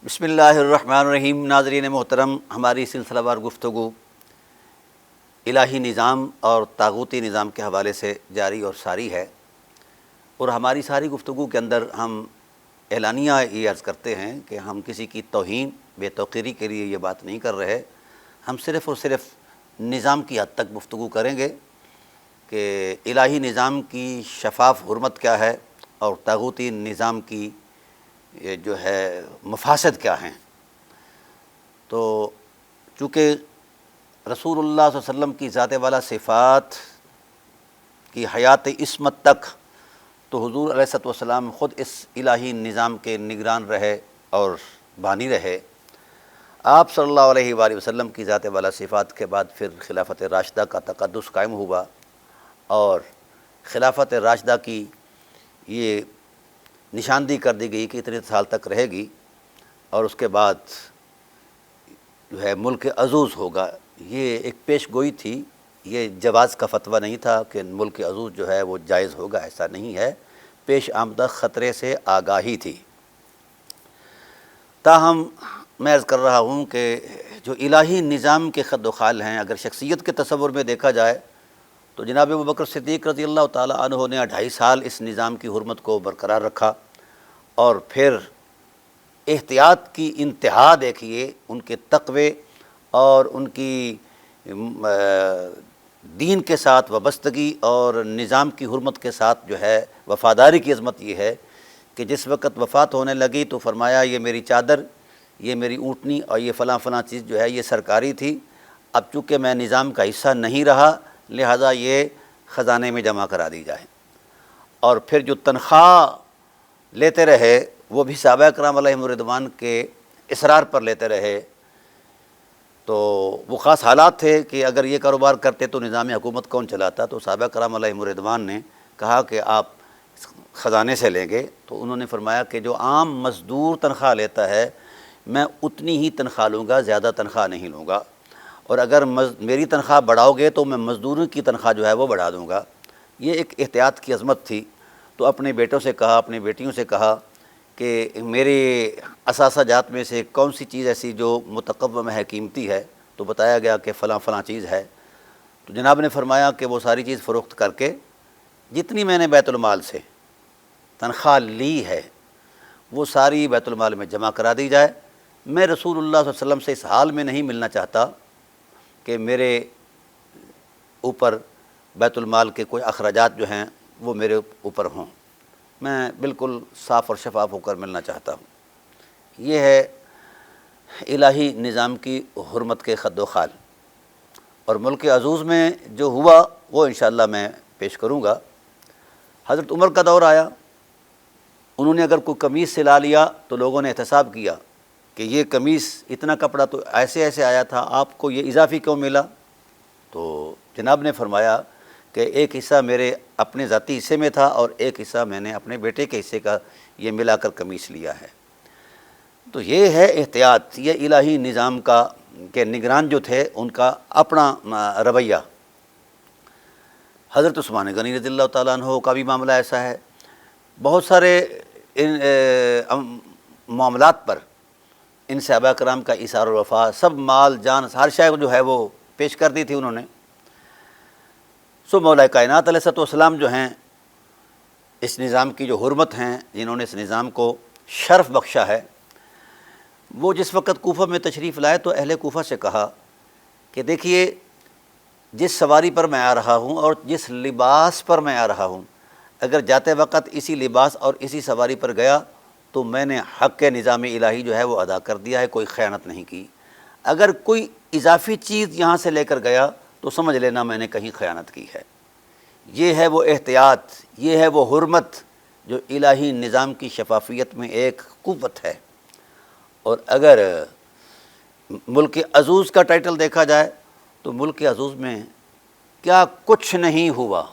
بسم اللہ الرحمن الرحیم۔ ناظرین محترم، ہماری سلسلہ وار گفتگو الہی نظام اور طاغوتی نظام کے حوالے سے جاری اور ساری ہے، اور ہماری ساری گفتگو کے اندر ہم اعلانیہ یہ عرض کرتے ہیں کہ ہم کسی کی توہین بے توقیری کے لیے یہ بات نہیں کر رہے، ہم صرف اور صرف نظام کی حد تک گفتگو کریں گے کہ الہی نظام کی شفاف حرمت کیا ہے اور طاغوتی نظام کی یہ جو ہے مفاسد کیا ہیں۔ تو چونکہ رسول اللہ صلی اللہ علیہ وسلم کی ذات والا صفات کی حیات عصمت تک تو حضور علیہ الصلوۃ والسلام خود اس الہی نظام کے نگران رہے اور بانی رہے۔ آپ صلی اللہ علیہ وآلہ وسلم کی ذات والا صفات کے بعد پھر خلافت راشدہ کا تقدس قائم ہوا، اور خلافت راشدہ کی یہ نشاندہی کر دی گئی کہ اتنے سال تک رہے گی، اور اس کے بعد جو ہے ملک عزوز ہوگا۔ یہ ایک پیش گوئی تھی، یہ جواز کا فتویٰ نہیں تھا کہ ملک عزوز جو ہے وہ جائز ہوگا، ایسا نہیں ہے، پیش آمدہ خطرے سے آگاہی تھی۔ تاہم میں عرض کر رہا ہوں کہ جو الہی نظام کے خد و خال ہیں، اگر شخصیت کے تصور میں دیکھا جائے تو جناب ابوبکر صدیق رضی اللہ تعالیٰ عنہ نے 2.5 سال اس نظام کی حرمت کو برقرار رکھا، اور پھر احتیاط کی انتہا دیکھیے، ان کے تقوی اور ان کی دین کے ساتھ وابستگی اور نظام کی حرمت کے ساتھ جو ہے وفاداری کی عظمت یہ ہے کہ جس وقت وفات ہونے لگی تو فرمایا یہ میری چادر، یہ میری اونٹنی اور یہ فلاں فلاں چیز جو ہے یہ سرکاری تھی، اب چونکہ میں نظام کا حصہ نہیں رہا لہذا یہ خزانے میں جمع کرا دی جائے۔ اور پھر جو تنخواہ لیتے رہے وہ بھی صحابہ کرام علیہم الرضوان کے اصرار پر لیتے رہے۔ تو وہ خاص حالات تھے کہ اگر یہ کاروبار کرتے تو نظام حکومت کون چلاتا، تو صحابہ کرام علیہم الرضوان نے کہا کہ آپ خزانے سے لیں گے، تو انہوں نے فرمایا کہ جو عام مزدور تنخواہ لیتا ہے میں اتنی ہی تنخواہ لوں گا، زیادہ تنخواہ نہیں لوں گا، اور اگر میری تنخواہ بڑھاؤ گے تو میں مزدوروں کی تنخواہ جو ہے وہ بڑھا دوں گا۔ یہ ایک احتیاط کی عظمت تھی۔ تو اپنے بیٹوں سے کہا، اپنی بیٹیوں سے کہا کہ میرے اثاثہ جات میں سے کون سی چیز ایسی جو متقوم ہے، قیمتی ہے، تو بتایا گیا کہ فلاں فلاں چیز ہے۔ تو جناب نے فرمایا کہ وہ ساری چیز فروخت کر کے جتنی میں نے بیت المال سے تنخواہ لی ہے وہ ساری بیت المال میں جمع کرا دی جائے۔ میں رسول اللہ صلی اللہ علیہ وسلم سے اس حال میں نہیں ملنا چاہتا کہ میرے اوپر بیت المال کے کوئی اخراجات جو ہیں وہ میرے اوپر ہوں، میں بالکل صاف اور شفاف ہو کر ملنا چاہتا ہوں۔ یہ ہے الہی نظام کی حرمت کے خد و خال، اور ملک عزوز میں جو ہوا وہ انشاءاللہ میں پیش کروں گا۔ حضرت عمر کا دور آیا، انہوں نے اگر کوئی قمیص سلا لیا تو لوگوں نے احتساب کیا کہ یہ قمیص اتنا کپڑا تو ایسے ایسے آیا تھا، آپ کو یہ اضافی کیوں ملا؟ تو جناب نے فرمایا کہ ایک حصہ میرے اپنے ذاتی حصے میں تھا اور ایک حصہ میں نے اپنے بیٹے کے حصے کا یہ ملا کر قمیص لیا ہے۔ تو یہ ہے احتیاط، یہ الہی نظام کا کے نگران جو تھے ان کا اپنا رویہ۔ حضرت عثمان غنی رضی اللہ تعالیٰ عنہ کا بھی معاملہ ایسا ہے۔ بہت سارے معاملات پر ان صحابہ کرام کا ایثار و وفا، سب مال جان ہر شے جو ہے وہ پیش کر دی تھی انہوں نے۔ سو مولا کائنات علیہ الصلوۃ والسلام جو ہیں اس نظام کی جو حرمت ہیں، جنہوں نے اس نظام کو شرف بخشا ہے، وہ جس وقت کوفہ میں تشریف لائے تو اہل کوفہ سے کہا کہ دیکھیے جس سواری پر میں آ رہا ہوں اور جس لباس پر میں آ رہا ہوں، اگر جاتے وقت اسی لباس اور اسی سواری پر گیا تو میں نے حق نظام الہی جو ہے وہ ادا کر دیا ہے، کوئی خیانت نہیں کی۔ اگر کوئی اضافی چیز یہاں سے لے کر گیا تو سمجھ لینا میں نے کہیں خیانت کی ہے۔ یہ ہے وہ احتیاط، یہ ہے وہ حرمت جو الہی نظام کی شفافیت میں ایک قوت ہے۔ اور اگر ملک عزوز کا ٹائٹل دیکھا جائے تو ملک عزوز میں کیا کچھ نہیں ہوا۔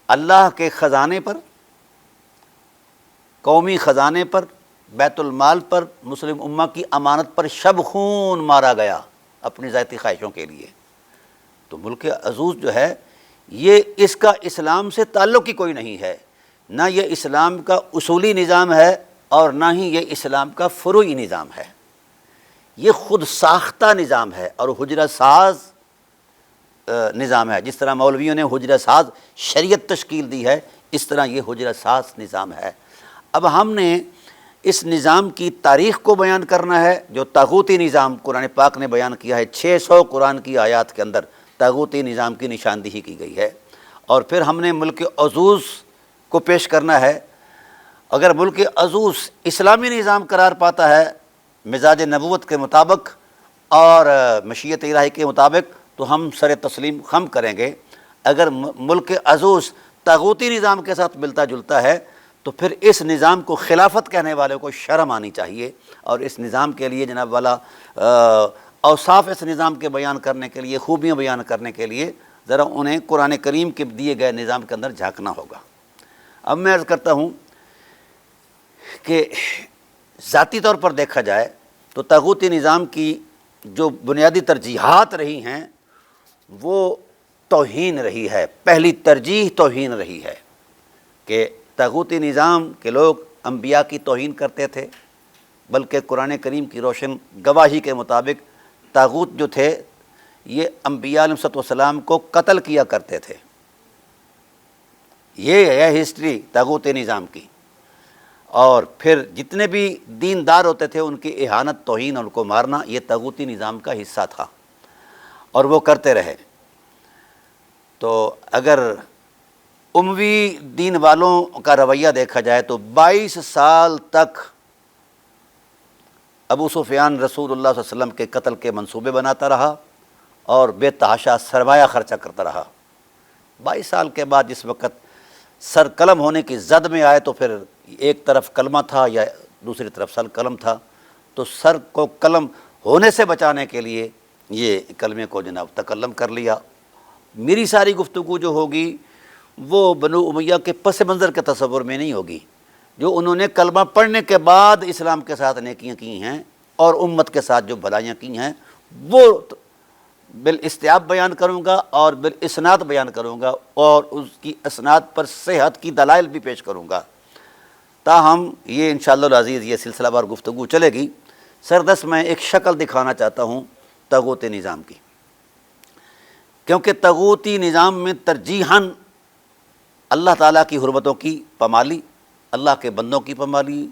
اللہ کے خزانے پر، قومی خزانے پر، بیت المال پر، مسلم امہ کی امانت پر شب خون مارا گیا اپنی ذاتی خواہشوں کے لیے۔ تو ملک عزوز جو ہے یہ اس کا اسلام سے تعلق ہی کوئی نہیں ہے، نہ یہ اسلام کا اصولی نظام ہے اور نہ ہی یہ اسلام کا فروعی نظام ہے، یہ خود ساختہ نظام ہے اور حجرہ ساز نظام ہے۔ جس طرح مولویوں نے حجرہ ساز شریعت تشکیل دی ہے، اس طرح یہ حجرہ ساز نظام ہے۔ اب ہم نے اس نظام کی تاریخ کو بیان کرنا ہے، جو طاغوتی نظام قرآن پاک نے بیان کیا ہے۔ 600 قرآن کی آیات کے اندر طاغوتی نظام کی نشاندہی کی گئی ہے، اور پھر ہم نے ملک عزوز کو پیش کرنا ہے۔ اگر ملک عزوز اسلامی نظام قرار پاتا ہے مزاج نبوت کے مطابق اور مشیت الہی کے مطابق تو ہم سر تسلیم خم کریں گے۔ اگر ملک عزوز طاغوتی نظام کے ساتھ ملتا جلتا ہے تو پھر اس نظام کو خلافت کہنے والوں کو شرم آنی چاہیے، اور اس نظام کے لیے جناب والا اوصاف اس نظام کے بیان کرنے کے لیے، خوبیاں بیان کرنے کے لیے ذرا انہیں قرآن کریم کے دیے گئے نظام کے اندر جھانکنا ہوگا۔ اب میں عرض کرتا ہوں کہ ذاتی طور پر دیکھا جائے تو طاغوتی نظام کی جو بنیادی ترجیحات رہی ہیں وہ توہین رہی ہے۔ پہلی ترجیح توہین رہی ہے کہ طاغوتی نظام کے لوگ انبیاء کی توہین کرتے تھے، بلکہ قرآن کریم کی روشن گواہی کے مطابق طاغوت جو تھے یہ انبیاء علیہ السلام کو قتل کیا کرتے تھے۔ یہ ہے ہسٹری طاغوتی نظام کی، اور پھر جتنے بھی دیندار ہوتے تھے ان کی اہانت، توہین، ان کو مارنا یہ طاغوتی نظام کا حصہ تھا، اور وہ کرتے رہے۔ تو اگر اموی دین والوں کا رویہ دیکھا جائے تو 22 سال تک ابو سفیان رسول اللہ صلی اللہ علیہ وسلم کے قتل کے منصوبے بناتا رہا اور بے تحاشا سرمایہ خرچہ کرتا رہا۔ 22 سال کے بعد جس وقت سر قلم ہونے کی زد میں آئے تو پھر ایک طرف کلمہ تھا یا دوسری طرف سر قلم تھا، تو سر کو قلم ہونے سے بچانے کے لیے یہ کلمے کو جناب تکلم کر لیا۔ میری ساری گفتگو جو ہوگی وہ بنو امیہ کے پس منظر کے تصور میں نہیں ہوگی، جو انہوں نے کلمہ پڑھنے کے بعد اسلام کے ساتھ نیکیاں کی ہیں اور امت کے ساتھ جو بھلائیاں کی ہیں وہ بالاستیاب بیان کروں گا اور بالاسناد بیان کروں گا، اور اس کی اسناد پر صحت کی دلائل بھی پیش کروں گا۔ تاہم یہ انشاءاللہ العزیز یہ سلسلہ وار گفتگو چلے گی۔ سردست میں ایک شکل دکھانا چاہتا ہوں طاغوتی نظام کی، کیونکہ طاغوتی نظام میں ترجیحاً اللہ تعالیٰ کی حرمتوں کی پامالی، اللہ کے بندوں کی پامالی،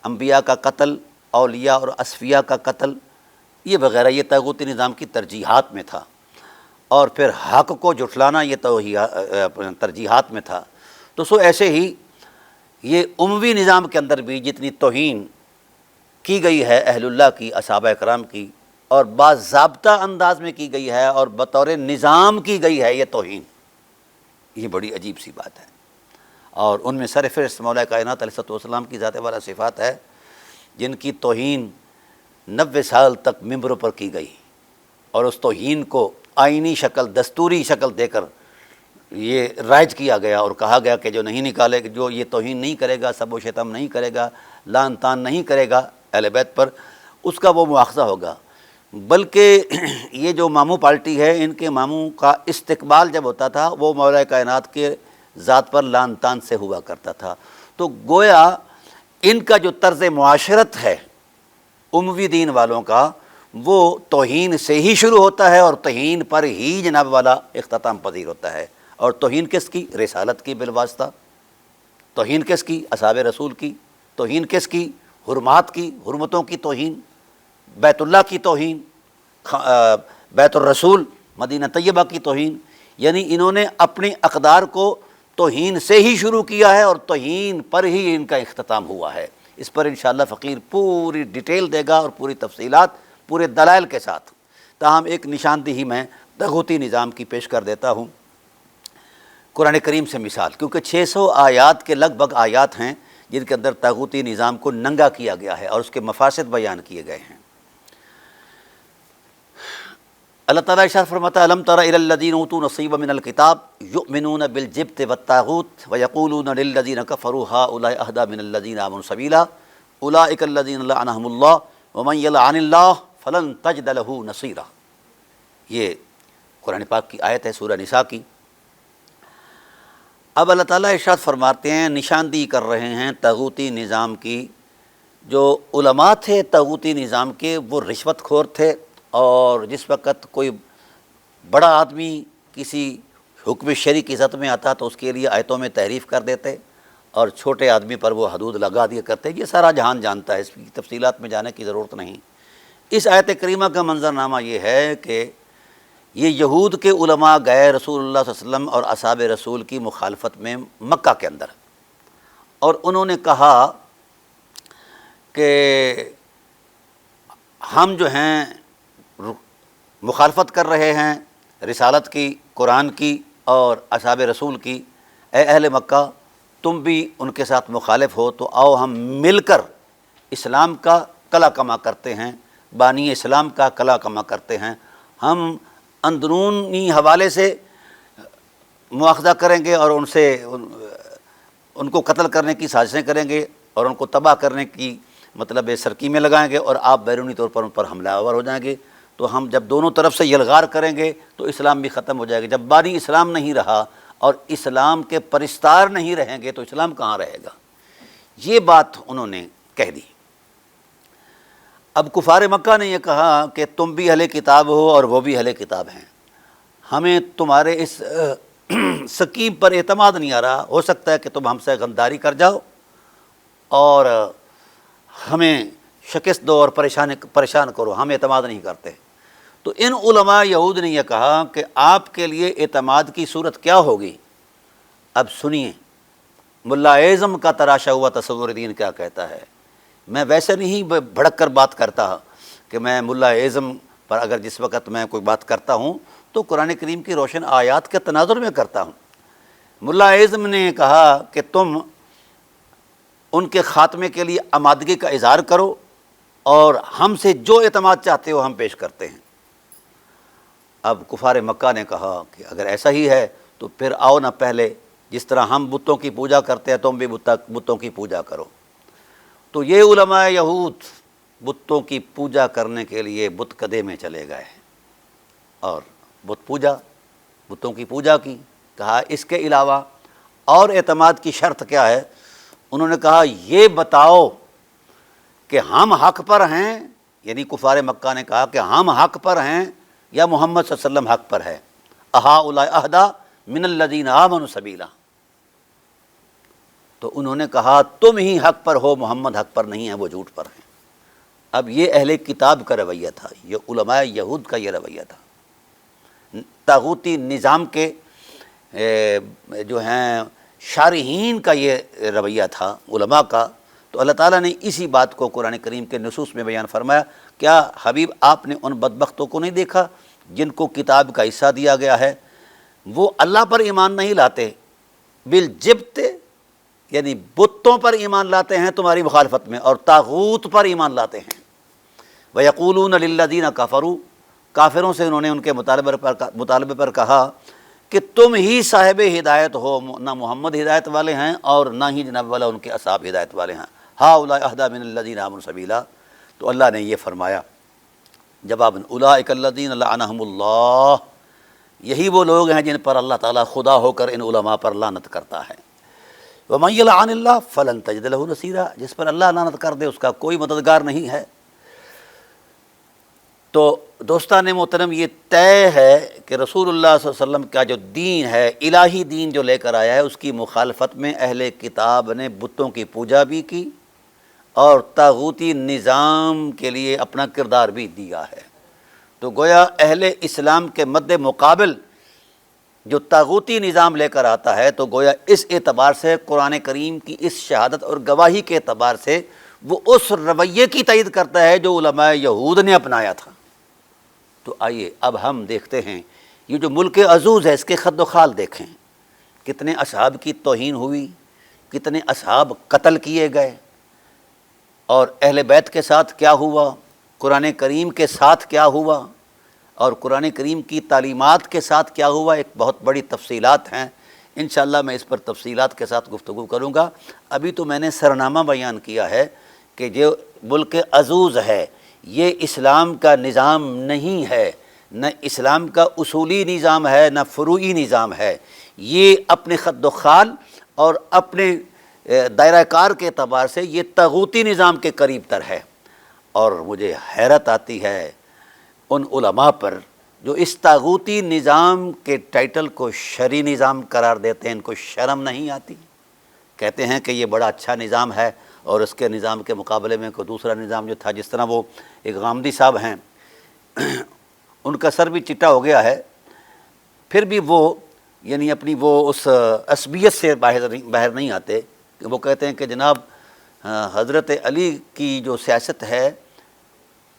انبیاء کا قتل، اولیاء اور اصفیاء کا قتل، یہ وغیرہ یہ طاغوتی نظام کی ترجیحات میں تھا، اور پھر حق کو جھٹلانا یہ ترجیحات میں تھا۔ تو سو ایسے ہی یہ اموی نظام کے اندر بھی جتنی توہین کی گئی ہے اہل اللہ کی، اصحابہ کرام کی، اور باضابطہ انداز میں کی گئی ہے اور بطور نظام کی گئی ہے یہ توہین، یہ بڑی عجیب سی بات ہے۔ اور ان میں سرفہرست مولا کائنات علیہ السلام کی ذات والا صفات ہے جن کی توہین 90 سال تک ممبروں پر کی گئی، اور اس توہین کو آئینی شکل، دستوری شکل دے کر یہ رائج کیا گیا اور کہا گیا کہ جو نہیں نکالے، جو یہ توہین نہیں کرے گا، سب و شتم نہیں کرے گا، لعن طعن نہیں کرے گا اہل بیت پر، اس کا وہ مواخذہ ہوگا۔ بلکہ یہ جو ماموں پارٹی ہے، ان کے ماموں کا استقبال جب ہوتا تھا وہ مولا کائنات کے ذات پر لعن طعن سے ہوا کرتا تھا۔ تو گویا ان کا جو طرز معاشرت ہے اموی دین والوں کا، وہ توہین سے ہی شروع ہوتا ہے اور توہین پر ہی جناب والا اختتام پذیر ہوتا ہے۔ اور توہین کس کی؟ رسالت کی بالواسطہ۔ توہین کس کی؟ اصحاب رسول کی۔ توہین کس کی؟ حرمات کی، حرمتوں کی توہین، بیت اللہ کی توہین، بیت الرسول مدینہ طیبہ کی توہین۔ یعنی انہوں نے اپنی اقدار کو توہین سے ہی شروع کیا ہے اور توہین پر ہی ان کا اختتام ہوا ہے۔ اس پر انشاءاللہ فقیر پوری ڈیٹیل دے گا اور پوری تفصیلات پورے دلائل کے ساتھ۔ تاہم ایک نشاندہی میں طاغوتی نظام کی پیش کر دیتا ہوں قرآن کریم سے مثال، کیونکہ 600 آیات کے لگ بھگ آیات ہیں جن کے اندر طاغوتی نظام کو ننگا کیا گیا ہے اور اس کے مفاسد بیان کیے گئے ہیں۔ اللہ تعالیٰ ارشاد فرماتا ہے الم تر الی الذین اوتوا نصیبا من الکتاب یؤمنون بالجبت والطاغوت ویقولون للذین کفروا ہؤلاء اہدی من الذین آمنوا سبیلا اولئک الذین لعنهم اللہ ومن یلعن اللہ فلن تجد له نصیرا۔ یہ قرآن پاک کی آیت ہے سورہ نساء کی۔ اب اللہ تعالیٰ ارشاد فرماتے ہیں، نشاندہی کر رہے ہیں طاغوتی نظام کی جو علماء تھے طاغوتی نظام کے وہ رشوت خور تھے، اور جس وقت کوئی بڑا آدمی کسی حکم شرعی کی ذات میں آتا تو اس کے لیے آیتوں میں تحریف کر دیتے، اور چھوٹے آدمی پر وہ حدود لگا دیا کرتے۔ یہ سارا جہان جانتا ہے، اس کی تفصیلات میں جانے کی ضرورت نہیں۔ اس آیت کریمہ کا منظرنامہ یہ ہے کہ یہ یہود کے علماء گئے رسول اللہ صلی اللہ علیہ وسلم اور اصحاب رسول کی مخالفت میں مکہ کے اندر، اور انہوں نے کہا کہ ہم جو ہیں مخالفت کر رہے ہیں رسالت کی، قرآن کی اور اصحاب رسول کی، اے اہل مکہ تم بھی ان کے ساتھ مخالف ہو، تو آؤ ہم مل کر اسلام کا کلا کما کرتے ہیں، بانی اسلام کا کلا کما کرتے ہیں۔ ہم اندرونی حوالے سے مواخذہ کریں گے اور ان کو قتل کرنے کی سازشیں کریں گے اور ان کو تباہ کرنے کی سرکیمیں لگائیں گے، اور آپ بیرونی طور پر ان پر حملہ آور ہو جائیں گے۔ تو ہم جب دونوں طرف سے یلغار کریں گے تو اسلام بھی ختم ہو جائے گا۔ جب بانی اسلام نہیں رہا اور اسلام کے پرستار نہیں رہیں گے تو اسلام کہاں رہے گا؟ یہ بات انہوں نے کہہ دی۔ اب کفار مکہ نے یہ کہا کہ تم بھی اہل کتاب ہو اور وہ بھی اہل کتاب ہیں، ہمیں تمہارے اس سکیم پر اعتماد نہیں آ رہا، ہو سکتا ہے کہ تم ہم سے غداری کر جاؤ اور ہمیں شکست دو اور پریشان کرو، ہم اعتماد نہیں کرتے۔ تو ان علماء یہود نے یہ کہا کہ آپ کے لیے اعتماد کی صورت کیا ہوگی؟ اب سنیے ملا اعظم کا تراشا ہوا تصور دین کیا کہتا ہے۔ میں ویسے نہیں بھڑک کر بات کرتا کہ میں ملا اعظم پر اگر جس وقت میں کوئی بات کرتا ہوں تو قرآن کریم کی روشن آیات کے تناظر میں کرتا ہوں۔ ملا اعظم نے کہا کہ تم ان کے خاتمے کے لیے آمادگی کا اظہار کرو اور ہم سے جو اعتماد چاہتے ہو ہم پیش کرتے ہیں۔ اب کفار مکہ نے کہا کہ اگر ایسا ہی ہے تو پھر آؤ نہ، پہلے جس طرح ہم بتوں کی پوجا کرتے ہیں تم بھی بتوں کی پوجا کرو۔ تو یہ علماء یہود بتوں کی پوجا کرنے کے لیے بت کدے میں چلے گئے اور بتوں کی پوجا کی۔ کہا اس کے علاوہ اور اعتماد کی شرط کیا ہے؟ انہوں نے کہا یہ بتاؤ کہ ہم حق پر ہیں، یعنی کفار مکہ نے کہا کہ ہم حق پر ہیں یا محمد صلی اللہ علیہ وسلم حق پر ہے۔ اہؤلاء اہدی من الذین آمنوا سبیلا۔ تو انہوں نے کہا تم ہی حق پر ہو، محمد حق پر نہیں ہے، وہ جھوٹ پر ہیں۔ اب یہ اہل کتاب کا رویہ تھا، یہ علماء یہود کا یہ رویہ تھا، طاغوتی نظام کے جو ہیں شارحین کا یہ رویہ تھا علماء کا۔ تو اللہ تعالیٰ نے اسی بات کو قرآن کریم کے نصوص میں بیان فرمایا۔ کیا حبیب آپ نے ان بدبختوں کو نہیں دیکھا جن کو کتاب کا حصہ دیا گیا ہے؟ وہ اللہ پر ایمان نہیں لاتے، بالجبت یعنی بتوں پر ایمان لاتے ہیں تمہاری مخالفت میں، اور طاغوت پر ایمان لاتے ہیں۔ وَيَقُولُونَ لِلَّذِينَ كَفَرُوا، کافروں سے انہوں نے ان کے مطالبے پر کہا کہ تم ہی صاحب ہدایت ہو، نہ محمد ہدایت والے ہیں اور نہ ہی جناب والا ان کے اصحاب ہدایت والے ہیں۔ ہؤلاء اہدی من الذین آمنوا سبیلا۔ تو اللہ نے یہ فرمایا جواب، اولئک الذین لعنہم اللہ، یہی وہ لوگ ہیں جن پر اللہ تعالیٰ خدا ہو کر ان علماء پر لعنت کرتا ہے۔ ومن یلعن اللہ فلن تجد لہ نصیرا، جس پر اللہ لعنت کر دے اس کا کوئی مددگار نہیں ہے۔ تو دوستان محترم، یہ طے ہے کہ رسول اللہ صلی اللہ علیہ وسلم کا جو دین ہے، الہی دین جو لے کر آیا ہے، اس کی مخالفت میں اہل کتاب نے بتوں کی پوجا بھی کی اور طاغوتی نظام کے لیے اپنا کردار بھی دیا ہے۔ تو گویا اہل اسلام کے مد مقابل جو طاغوتی نظام لے کر آتا ہے، تو گویا اس اعتبار سے قرآن کریم کی اس شہادت اور گواہی کے اعتبار سے وہ اس رویے کی تائید کرتا ہے جو علماء یہود نے اپنایا تھا۔ تو آئیے اب ہم دیکھتے ہیں یہ جو ملک عزوز ہے اس کے خد و خال دیکھیں، کتنے اصحاب کی توہین ہوئی، کتنے اصحاب قتل کیے گئے، اور اہل بیت کے ساتھ کیا ہوا، قرآن کریم کے ساتھ کیا ہوا، اور قرآن کریم کی تعلیمات کے ساتھ کیا ہوا، ایک بہت بڑی تفصیلات ہیں۔ انشاءاللہ میں اس پر تفصیلات کے ساتھ گفتگو کروں گا۔ ابھی تو میں نے سرنامہ بیان کیا ہے کہ جو ملک عزوز ہے یہ اسلام کا نظام نہیں ہے، نہ اسلام کا اصولی نظام ہے، نہ فروعی نظام ہے۔ یہ اپنے خد و خال اور اپنے دائرہ کار کے اعتبار سے یہ طاغوتی نظام کے قریب تر ہے۔ اور مجھے حیرت آتی ہے ان علماء پر جو اس طاغوتی نظام کے ٹائٹل کو شرعی نظام قرار دیتے ہیں۔ ان کو شرم نہیں آتی؟ کہتے ہیں کہ یہ بڑا اچھا نظام ہے، اور اس کے نظام کے مقابلے میں کوئی دوسرا نظام جو تھا، جس طرح وہ ایک غامدی صاحب ہیں، ان کا سر بھی چٹا ہو گیا ہے، پھر بھی وہ یعنی اپنی وہ اس عصبیت سے باہر نہیں آتے کہ وہ کہتے ہیں کہ جناب حضرت علی کی جو سیاست ہے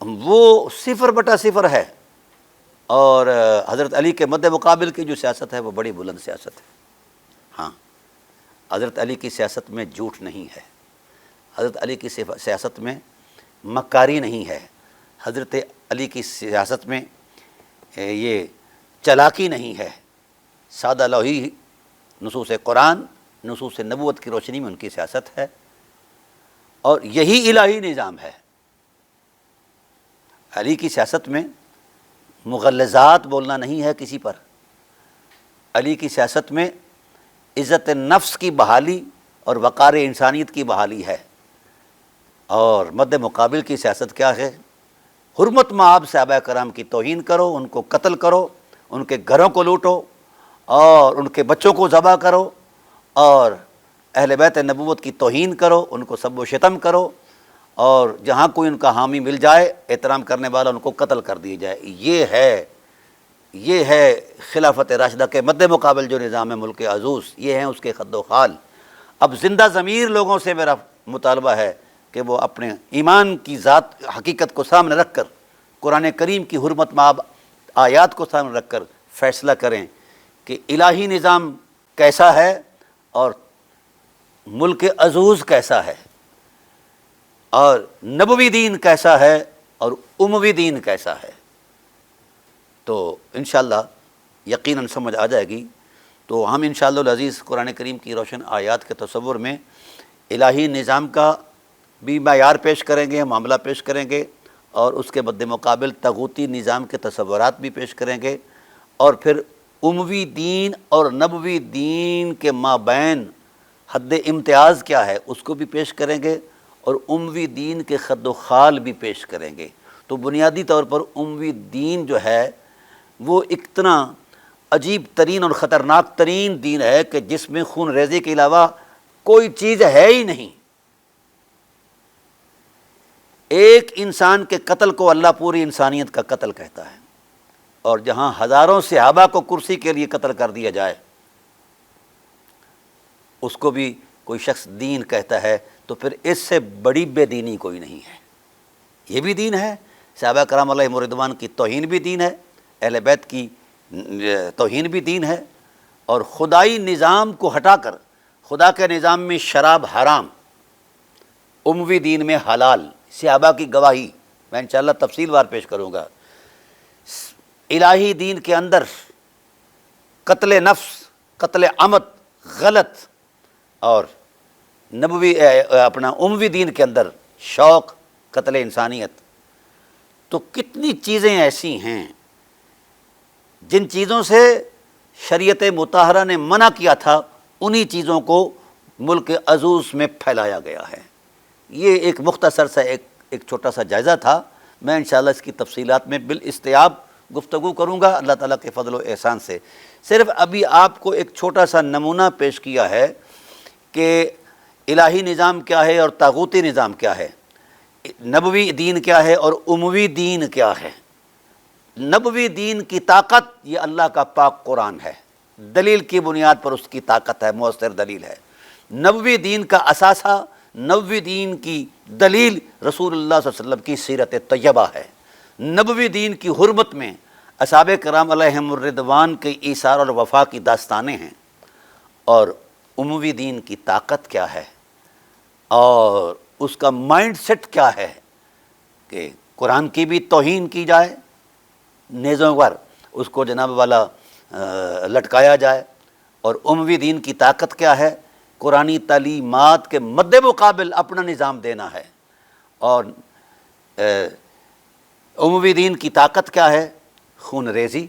وہ 0/0 ہے، اور حضرت علی کے مد مقابل کی جو سیاست ہے وہ بڑی بلند سیاست ہے۔ ہاں، حضرت علی کی سیاست میں جھوٹ نہیں ہے، حضرت علی کی سیاست میں مکاری نہیں ہے، حضرت علی کی سیاست میں یہ چلاکی نہیں ہے، سادہ لوحی نصوص قرآن، نصوص نبوت کی روشنی میں ان کی سیاست ہے، اور یہی الہی نظام ہے۔ علی کی سیاست میں مغلظات بولنا نہیں ہے کسی پر، علی کی سیاست میں عزت نفس کی بحالی اور وقار انسانیت کی بحالی ہے، اور مد مقابل کی سیاست کیا ہے؟ حرمت مآب صحابہ کرام کی توہین کرو، ان کو قتل کرو، ان کے گھروں کو لوٹو، اور ان کے بچوں کو ذبح کرو، اور اہل بیت نبوت کی توہین کرو، ان کو سب و شتم کرو، اور جہاں کوئی ان کا حامی مل جائے احترام کرنے والا ان کو قتل کر دی جائے۔ یہ ہے خلافت راشدہ کے مد مقابل جو نظام ہے ملک عزوز، یہ ہیں اس کے خد و خال۔ اب زندہ ضمیر لوگوں سے میرا مطالبہ ہے کہ وہ اپنے ایمان کی ذات حقیقت کو سامنے رکھ کر، قرآن کریم کی حرمت مآب آیات کو سامنے رکھ کر فیصلہ کریں کہ الہی نظام کیسا ہے اور ملک عزوز کیسا ہے، اور نبوی دین کیسا ہے اور اموی دین کیسا ہے۔ تو انشاءاللہ یقیناً سمجھ آ جائے گی۔ تو ہم انشاءاللہ العزیز قرآن کریم کی روشن آیات کے تصور میں الہی نظام کا بھی معیار پیش کریں گے، معاملہ پیش کریں گے، اور اس کے مد مقابل طاغوتی نظام کے تصورات بھی پیش کریں گے، اور پھر اموی دین اور نبوی دین کے مابین حد امتیاز کیا ہے اس کو بھی پیش کریں گے، اور اموی دین کے خد و خال بھی پیش کریں گے۔ تو بنیادی طور پر اموی دین جو ہے وہ اتنا عجیب ترین اور خطرناک ترین دین ہے کہ جس میں خون ریزی کے علاوہ کوئی چیز ہے ہی نہیں۔ ایک انسان کے قتل کو اللہ پوری انسانیت کا قتل کہتا ہے، اور جہاں ہزاروں صحابہ کو کرسی کے لیے قتل کر دیا جائے اس کو بھی کوئی شخص دین کہتا ہے، تو پھر اس سے بڑی بے دینی کوئی نہیں ہے۔ یہ بھی دین ہے، صحابہ کرام علیہم رضوان کی توہین بھی دین ہے، اہل بیت کی توہین بھی دین ہے، اور خدائی نظام کو ہٹا کر خدا کے نظام میں شراب حرام، اموی دین میں حلال، صحابہ کی گواہی میں انشاءاللہ تفصیل وار پیش کروں گا۔ الہی دین کے اندر قتل نفس، قتل عمد غلط، اور نبوی اپنا اموی دین کے اندر شوق، قتل انسانیت۔ تو کتنی چیزیں ایسی ہیں جن چیزوں سے شریعت مطہرہ نے منع کیا تھا، انہی چیزوں کو ملک عزوز میں پھیلایا گیا ہے۔ یہ ایک مختصر سا ایک چھوٹا سا جائزہ تھا، میں انشاءاللہ اس کی تفصیلات میں بالاستیاب گفتگو کروں گا اللہ تعالیٰ کے فضل و احسان سے۔ صرف ابھی آپ کو ایک چھوٹا سا نمونہ پیش کیا ہے کہ الہی نظام کیا ہے اور طاغوتی نظام کیا ہے، نبوی دین کیا ہے اور اموی دین کیا ہے۔ نبوی دین کی طاقت یہ اللہ کا پاک قرآن ہے، دلیل کی بنیاد پر اس کی طاقت ہے، مؤثر دلیل ہے۔ نبوی دین کا اثاثہ، نبوی دین کی دلیل رسول اللہ صلی اللہ علیہ وسلم کی سیرت طیبہ ہے۔ نبوی دین کی حرمت میں اصحاب کرام علیہم الرضوان کے ایثار اور وفا کی داستانیں ہیں، اور اموی دین کی طاقت کیا ہے اور اس کا مائنڈ سیٹ کیا ہے کہ قرآن کی بھی توہین کی جائے، نیزوں پر اس کو جناب والا لٹکایا جائے، اور اموی دین کی طاقت کیا ہے، قرآنی تعلیمات کے مد مقابل اپنا نظام دینا ہے، اور اموی دین کی طاقت کیا ہے، خون ریزی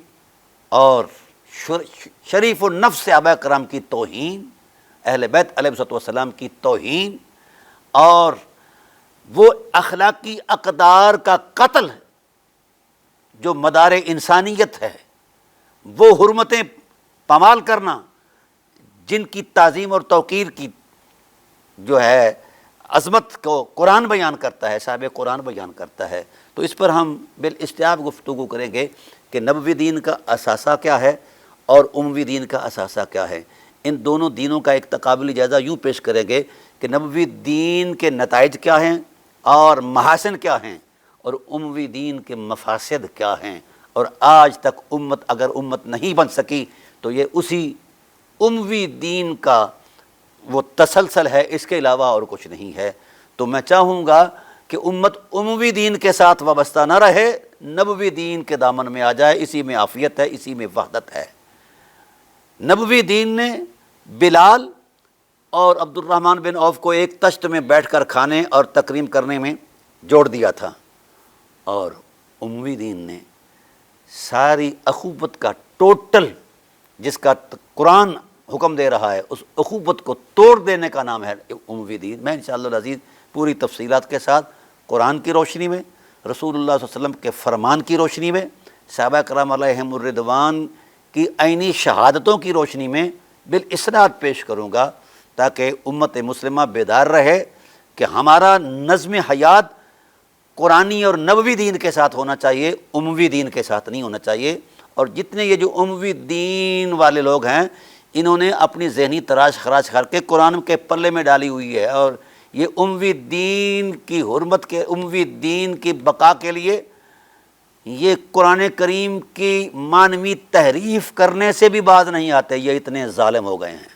اور شریف النفس صحابہ کرام کی توہین اہل بیت علیہ السلام کی توہین اور وہ اخلاقی اقدار کا قتل جو مدار انسانیت ہے، وہ حرمتیں پامال کرنا جن کی تعظیم اور توقیر کی جو ہے عظمت کو قرآن بیان کرتا ہے، صاحب قرآن بیان کرتا ہے، تو اس پر ہم بالاستیاب گفتگو کریں گے کہ نبوی دین کا اثاثہ کیا ہے اور اموی دین کا اثاثہ کیا ہے۔ ان دونوں دینوں کا ایک تقابلی جائزہ یوں پیش کریں گے کہ نبوی دین کے نتائج کیا ہیں اور محاسن کیا ہیں، اور اموی دین کے مفاسد کیا ہیں، اور آج تک اگر امت نہیں بن سکی تو یہ اسی اموی دین کا وہ تسلسل ہے، اس کے علاوہ اور کچھ نہیں ہے۔ تو میں چاہوں گا کہ امت اموی دین کے ساتھ وابستہ نہ رہے، نبوی دین کے دامن میں آ جائے، اسی میں عافیت ہے، اسی میں وحدت ہے۔ نبوی دین نے بلال اور عبد الرحمن بن عوف کو ایک تشت میں بیٹھ کر کھانے اور تکریم کرنے میں جوڑ دیا تھا، اور اموی دین نے ساری اخوت کا ٹوٹل، جس کا قرآن حکم دے رہا ہے، اس اخوت کو توڑ دینے کا نام ہے اموی دین۔ میں انشاءاللہ العزیز پوری تفصیلات کے ساتھ قرآن کی روشنی میں، رسول اللہ صلی اللہ علیہ وسلم کے فرمان کی روشنی میں، صحابہ کرام علیہم الرضوان کی عینی شہادتوں کی روشنی میں بالاسناد پیش کروں گا، تاکہ امت مسلمہ بیدار رہے کہ ہمارا نظم حیات قرآنی اور نبوی دین کے ساتھ ہونا چاہیے، اموی دین کے ساتھ نہیں ہونا چاہیے۔ اور جتنے یہ جو اموی دین والے لوگ ہیں، انہوں نے اپنی ذہنی تراش خراش کر کے قرآن کے پلے میں ڈالی ہوئی ہے، اور یہ اموی دین کی حرمت کے، اموی دین کی بقا کے لیے یہ قرآن کریم کی معنوی تحریف کرنے سے بھی باز نہیں آتے، یہ اتنے ظالم ہو گئے ہیں۔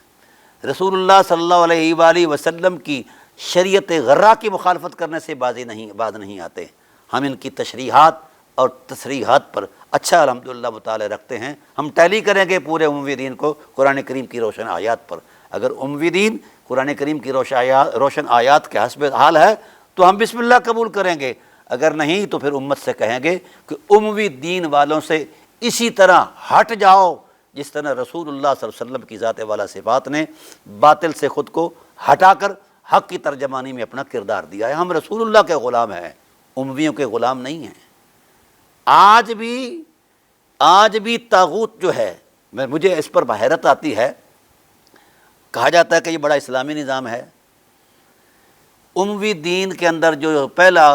رسول اللہ صلی اللہ علیہ وآلہ وسلم کی شریعت غرہ کی مخالفت کرنے سے باز نہیں آتے۔ ہم ان کی تشریحات اور تصریحات پر اچھا الحمدللہ مطالعہ رکھتے ہیں۔ ہم ٹیلی کریں گے پورے اموی دین کو قرآن کریم کی روشن آیات پر۔ اگر اموی دین قرآن کریم کی روشن آیات کے حسب حال ہے تو ہم بسم اللہ قبول کریں گے، اگر نہیں تو پھر امت سے کہیں گے کہ اموی دین والوں سے اسی طرح ہٹ جاؤ جس طرح رسول اللہ صلی اللہ علیہ وسلم کی ذات والا صفات نے باطل سے خود کو ہٹا کر حق کی ترجمانی میں اپنا کردار دیا ہے۔ ہم رسول اللہ کے غلام ہیں، امویوں کے غلام نہیں ہیں۔ آج بھی طاغوت جو ہے، مجھے اس پر حیرت آتی ہے، کہا جاتا ہے کہ یہ بڑا اسلامی نظام ہے۔ اموی دین کے اندر جو پہلا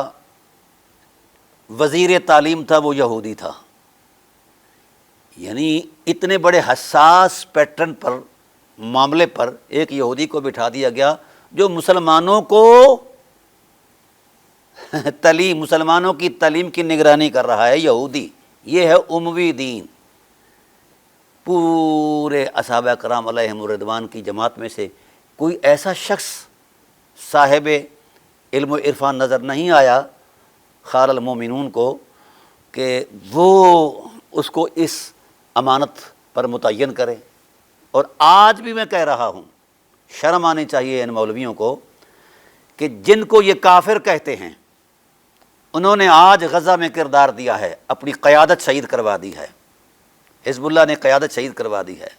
وزیر تعلیم تھا وہ یہودی تھا، یعنی اتنے بڑے حساس پیٹرن پر، معاملے پر ایک یہودی کو بٹھا دیا گیا جو مسلمانوں کو مسلمانوں کی تعلیم کی نگرانی کر رہا ہے۔ یہودی، یہ ہے اموی دین۔ پورے اصحابہ کرام علیہم الرضوان کی جماعت میں سے کوئی ایسا شخص صاحب علم و عرفان نظر نہیں آیا خار المومنون کو کہ وہ اس کو اس امانت پر متعین کرے۔ اور آج بھی میں کہہ رہا ہوں، شرم آنی چاہیے ان مولویوں کو کہ جن کو یہ کافر کہتے ہیں، انہوں نے آج غزہ میں کردار دیا ہے، اپنی قیادت شہید کروا دی ہے، حزب اللہ نے قیادت شہید کروا دی ہے۔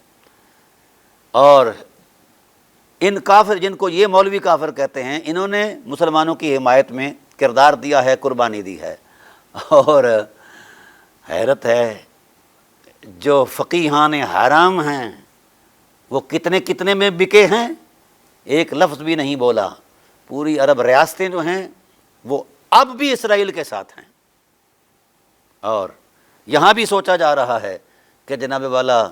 اور ان کافر جن کو یہ مولوی کافر کہتے ہیں، انہوں نے مسلمانوں کی حمایت میں کردار دیا ہے، قربانی دی ہے۔ اور حیرت ہے، جو فقیہان حرام ہیں وہ کتنے میں بکے ہیں، ایک لفظ بھی نہیں بولا۔ پوری عرب ریاستیں جو ہیں وہ اب بھی اسرائیل کے ساتھ ہیں، اور یہاں بھی سوچا جا رہا ہے کہ جناب والا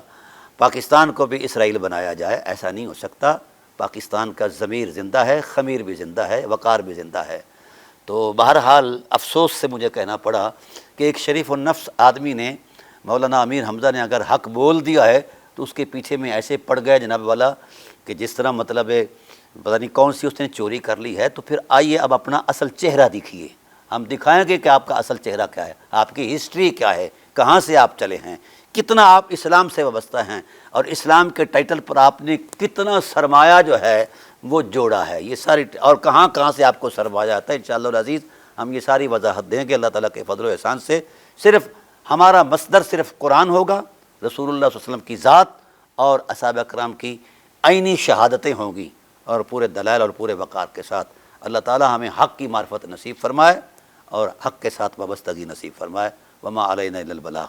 پاکستان کو بھی اسرائیل بنایا جائے۔ ایسا نہیں ہو سکتا، پاکستان کا ضمیر زندہ ہے، خمیر بھی زندہ ہے، وقار بھی زندہ ہے۔ تو بہرحال افسوس سے مجھے کہنا پڑا کہ ایک شریف النفس آدمی نے، مولانا امیر حمزہ نے اگر حق بول دیا ہے تو اس کے پیچھے میں ایسے پڑ گئے جناب والا کہ جس طرح مطلب ہے پتہ نہیں کون سی اس نے چوری کر لی ہے۔ تو پھر آئیے اب اپنا اصل چہرہ دکھیے، ہم دکھائیں گے کہ آپ کا اصل چہرہ کیا ہے، آپ کی ہسٹری کیا ہے، کہاں سے آپ چلے ہیں، کتنا آپ اسلام سے وابستہ ہیں، اور اسلام کے ٹائٹل پر آپ نے کتنا سرمایہ جو ہے وہ جوڑا ہے۔ یہ ساری اور کہاں سے آپ کو سرمایہ آتا ہے، انشاءاللہ العزیز ہم یہ ساری وضاحت دیں گے اللہ تعالیٰ کے فضل و احسان سے۔ صرف ہمارا مصدر صرف قرآن ہوگا، رسول اللہ صلی اللہ علیہ وسلم کی ذات اور اصحابہ کرام کی عینی شہادتیں ہوں گی اور پورے دلائل اور پورے وقار کے ساتھ۔ اللہ تعالی ہمیں حق کی معرفت نصیب فرمائے اور حق کے ساتھ وابستگی نصیب فرمائے۔ وما علینا الا البلاغ۔